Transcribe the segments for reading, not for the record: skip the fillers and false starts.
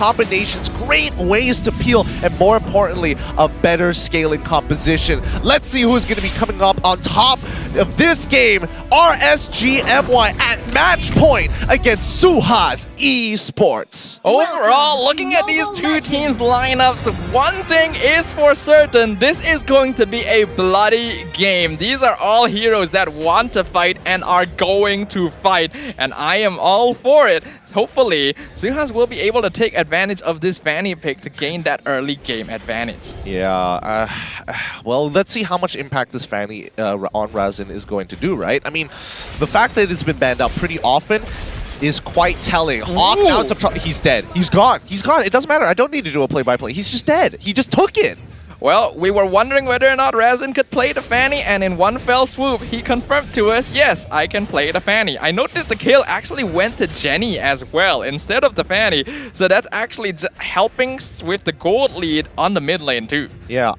combinations, great ways to peel, and more importantly, a better scaling composition. Let's see who's going to be coming up on top of this game. RSGMY at match point against Suhaz Esports. Overall, looking at these two teams' lineups, one thing is for certain, this is going to be a bloody game. These are all heroes that want to fight and are going to fight, and I am all for it. Hopefully, Suhaz will be able to take advantage of this Fanny pick to gain that early game advantage. Yeah, well, let's see how much impact this Fanny on Razin is going to do, right? I mean, the fact that it's been banned out pretty often is quite telling. Hawk, now it's he's dead. He's gone. He's gone. It doesn't matter. I don't need to do a play-by-play. He's just dead. He just took it. Well, we were wondering whether or not Razin could play the Fanny, and in one fell swoop, he confirmed to us, yes, I can play the Fanny. I noticed the kill actually went to Jenny as well, instead of the Fanny, so that's actually helping with the gold lead on the mid lane too. Yeah,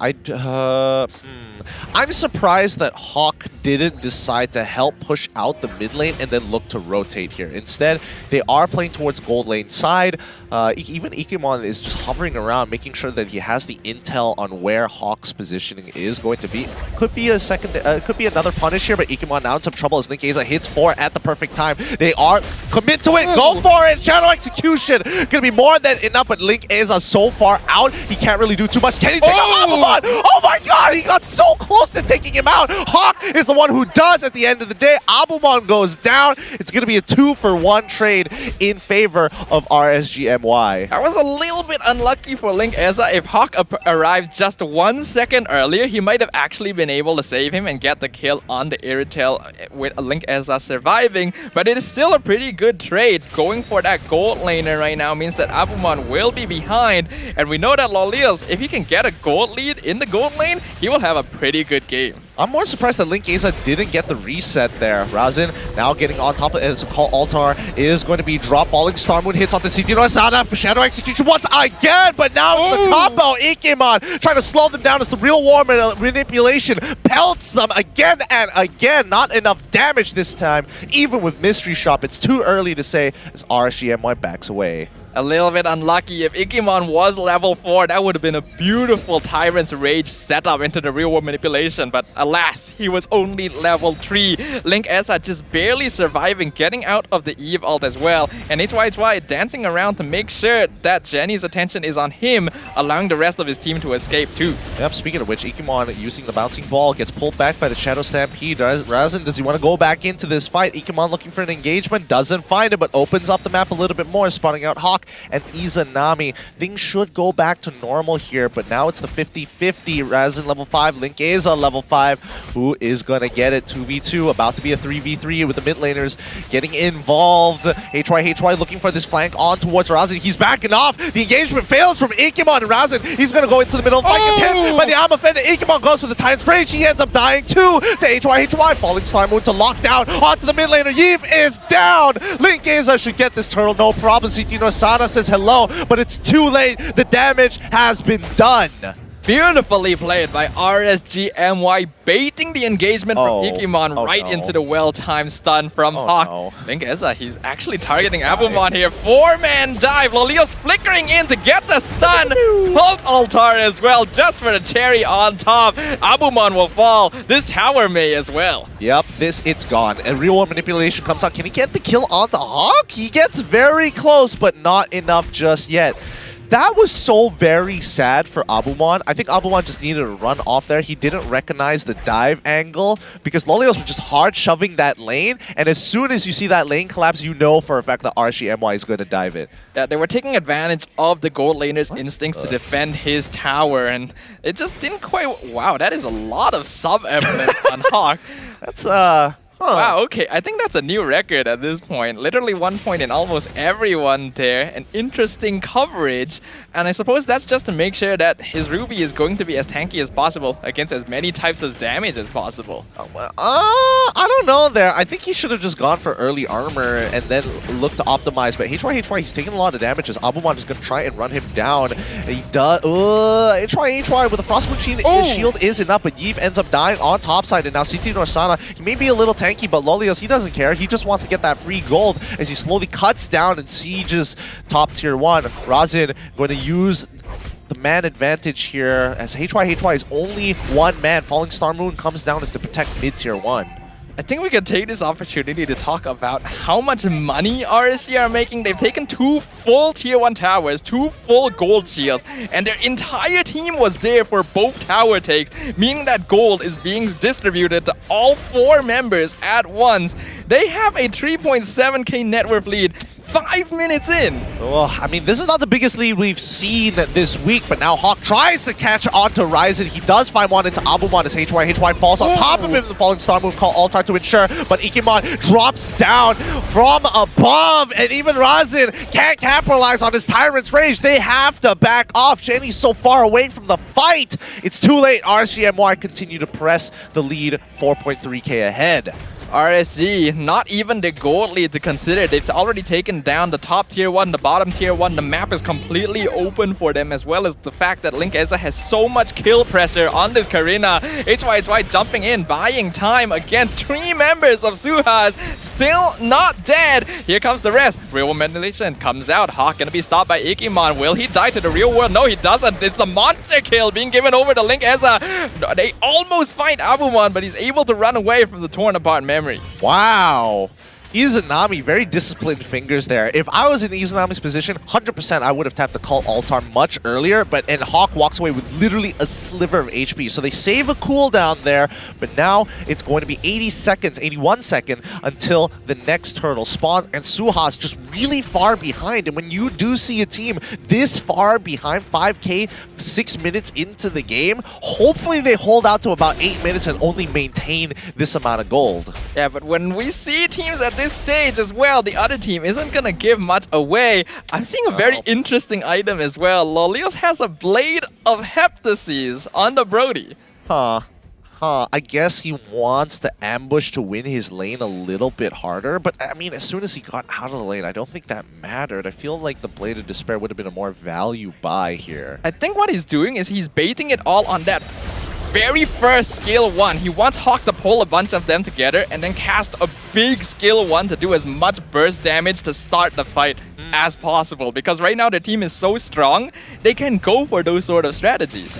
I'm surprised that Hawk didn't decide to help push out the mid lane and then look to rotate here. Instead, they are playing towards gold lane side. Even Ikemon is just hovering around, making sure that he has the intel on where Hawk's positioning is going to be. Could be a could be another punish here, but Ikemon now in some trouble as Linkeza hits 4 at the perfect time. They are commit to it, go for it. Shadow execution gonna be more than enough, but Linkeza so far out, he can't really do too much. Can he take out Abumon? Oh my god, he got so close to taking him out. Hawk is the one who does at the end of the day. Abumon goes down. It's going to be a 2-for-1 trade in favor of RSGMY. That was a little bit unlucky for Linkeza. If Hawk arrived just 1 second earlier, he might have actually been able to save him and get the kill on the Irritel with Linkeza surviving. But it is still a pretty good trade. Going for that gold laner right now means that Abumon will be behind. And we know that Lolios, if he can get a gold lead in the gold lane, he will have a pretty good game. I'm more surprised that Linkeza didn't get the reset there. Razin now getting on top of it. As Call Altar is going to be drop falling. Star Moon hits onto CT Noisana for Shadow Execution once again, but now the combo. Ikemon trying to slow them down as the real war manipulation pelts them again and again. Not enough damage this time, even with Mystery Shop. It's too early to say as RSGMY backs away. A little bit unlucky. If Ikemon was level 4, that would have been a beautiful Tyrant's Rage setup into the real world manipulation. But alas, he was only level 3. Linkeza just barely surviving, getting out of the Eve ult as well. And HYHY dancing around to make sure that Jenny's attention is on him, allowing the rest of his team to escape too. Yep, speaking of which, Ikemon using the bouncing ball gets pulled back by the Shadow Stampede. Razin, does he want to go back into this fight? Ikemon looking for an engagement, doesn't find it, but opens up the map a little bit more, spotting out Hawk and Izanami. Things should go back to normal here, but now it's the 50-50. Razin level 5, Linkeza level 5. Who is going to get it? 2v2, about to be a 3v3 with the mid laners getting involved. HY looking for this flank on towards Razin. He's backing off. The engagement fails from Ikemon, and Razin, he's going to go into the middle of the fight. Gets hit by the arm offender. Ikemon goes for the Titan's Rage. She ends up dying too to HY. Falling Star Moon to lock down onto the mid laner. Yves is down. Linkeza should get this turtle, no problem. CT Noisana says hello, but it's too late. The damage has been done. Beautifully played by RSGMY, baiting the engagement from Ikemon right into the well-timed stun from Hawk. Linkeza, he's actually targeting Abumon here. 4-man dive. Lolios flickering in to get the stun. Cult Altar as well, just for the cherry on top. Abumon will fall. This tower may as well. Yep, it's gone. And real world manipulation comes out. Can he get the kill onto Hawk? He gets very close, but not enough just yet. That was so very sad for Abumon. I think Abumon just needed to run off there. He didn't recognize the dive angle because Lolios was just hard shoving that lane. And as soon as you see that lane collapse, you know for a fact that RSGMY is going to dive it. That they were taking advantage of the gold laner's instincts to defend his tower. And it just didn't quite... Wow, that is a lot of sub-evidence on Hawk. That's, Wow, okay, I think that's a new record at this point. Literally 1 point in almost everyone there. An interesting coverage. And I suppose that's just to make sure that his Ruby is going to be as tanky as possible against as many types of damage as possible. I don't know there. I think he should have just gone for early armor and then looked to optimize. But HY, he's taking a lot of damage as Abumon is going to try and run him down. And he does. HY with a Frostmoon shield is enough, but Yves ends up dying on top side. And now CT Noisana, he may be a little tanky, tanky, but Lolios, he doesn't care. He just wants to get that free gold as he slowly cuts down and sieges top tier 1. Razin going to use the man advantage here as HY is only one man. Falling Star Moon comes down as to protect mid tier 1. I think we can take this opportunity to talk about how much money RSG are making. They've taken 2 full tier 1 towers, 2 full gold shields, and their entire team was there for both tower takes, meaning that gold is being distributed to all 4 members at once. They have a 3.7k net worth lead 5 minutes in. Oh, I mean, this is not the biggest lead we've seen this week, but now Hawk tries to catch onto Ryzen. He does find one into Abumon as HY falls on top of him. The Falling Star Moon call Altar to ensure, but Ikemon drops down from above, and even Razin can't capitalize on his Tyrant's rage. They have to back off. Jenny's so far away from the fight. It's too late. RSGMY continue to press the lead 4.3k ahead. RSG, not even the gold lead to consider. They've already taken down the top tier 1, the bottom tier 1. The map is completely open for them, as well as the fact that Link Eza has so much kill pressure on this Karina. HY jumping in, buying time against 3 members of Suhaz. Still not dead. Here comes the rest. Real world manipulation comes out. Hawk gonna be stopped by Ikemon. Will he die to the real world? No, he doesn't. It's the monster kill being given over to Link Eza. They almost find Abumon, but he's able to run away from the torn apart memory. Wow. Izanami, very disciplined fingers there. If I was in Izanami's position, 100% I would have tapped the call altar much earlier, and Hawk walks away with literally a sliver of HP. So they save a cooldown there, but now it's going to be 80 seconds, 81 seconds until the next turtle spawns, and Suhas just really far behind. And when you do see a team this far behind, 5k, 6 minutes into the game, hopefully they hold out to about 8 minutes and only maintain this amount of gold. Yeah, but when we see teams at this stage as well, the other team isn't gonna give much away. I'm seeing a very interesting item as well. Lolios has a Blade of Heptases on the Brody. I guess he wants to ambush to win his lane a little bit harder, but I mean, as soon as he got out of the lane, I don't think that mattered. I feel like the Blade of Despair would have been a more value buy here. I think what he's doing is he's baiting it all on that very first skill 1. He wants Hawk to pull a bunch of them together and then cast a big skill 1 to do as much burst damage to start the fight as possible. Because right now their team is so strong, they can go for those sort of strategies.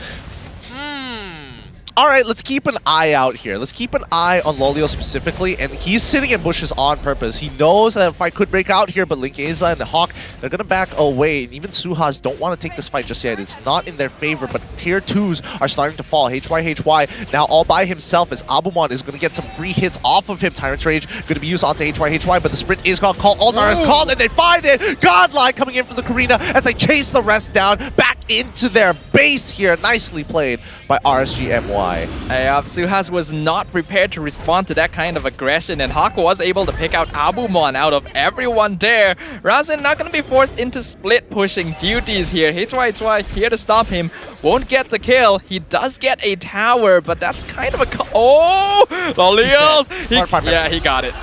All right, let's keep an eye out here. Let's keep an eye on Lolio specifically, and he's sitting in bushes on purpose. He knows that a fight could break out here, but Link Eza and Hawk, they're going to back away, and even Suhas don't want to take this fight just yet. It's not in their favor, but tier 2s are starting to fall. HY now all by himself as Abumon is going to get some free hits off of him. Tyrant's Rage going to be used onto HY, but the sprint is called. Call Altar is called, and they find it! Godlike coming in from the Karina as they chase the rest down back into their base here. Nicely played by RSGMY. Suhaz was not prepared to respond to that kind of aggression, and Hawk was able to pick out Abumon out of everyone there. Razin not going to be forced into split pushing duties here. HY here to stop him. Won't get the kill. He does get a tower, but that's kind of a... Oh! Lolios! Yeah, he got it.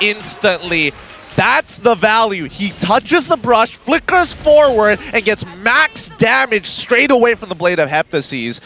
Instantly. That's the value. He touches the brush, flickers forward, and gets max damage straight away from the Blade of Heptases.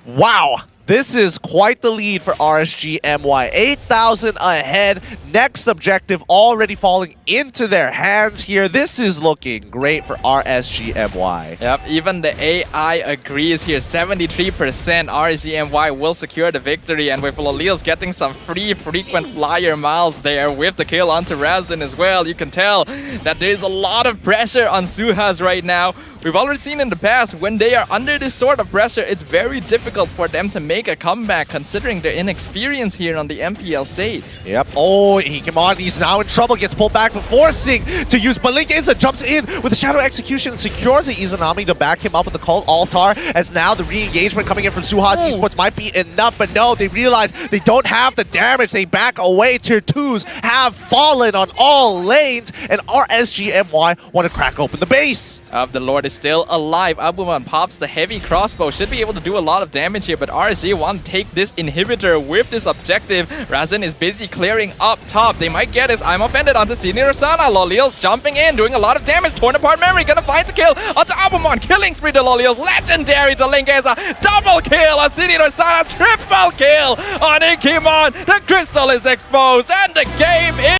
Wow. This is quite the lead for RSGMY. 8,000 ahead. Next objective already falling into their hands here. This is looking great for RSGMY. Yep, even the AI agrees here. 73% RSGMY will secure the victory. And with Lolios getting some free frequent flyer miles there with the kill onto Razin as well, you can tell that there's a lot of pressure on Suhaz right now. We've already seen in the past, when they are under this sort of pressure, it's very difficult for them to make a comeback, considering their inexperience here on the MPL stage. Yep. Oh, he came on. He's now in trouble. Gets pulled back, but forcing to use. But Link Eza jumps in with the Shadow Execution, secures the Izanami to back him up with the Cult Altar, as now the re-engagement coming in from Suhas Esports might be enough, but no, they realize they don't have the damage. They back away. Tier 2s have fallen on all lanes, and RSGMY want to crack open the base. The Lord is still alive. Abuman pops the heavy crossbow. Should be able to do a lot of damage here, but RSG want to take this inhibitor with this objective. Razin is busy clearing up top. They might get his I'm Offended onto Senior Sana. Loliel's jumping in, doing a lot of damage. Torn apart memory, gonna find the kill onto Abumon. Killing spree to Loliel's. Legendary to Link as a double kill on Senior Sana. Triple kill on Ikimon. The crystal is exposed and the game is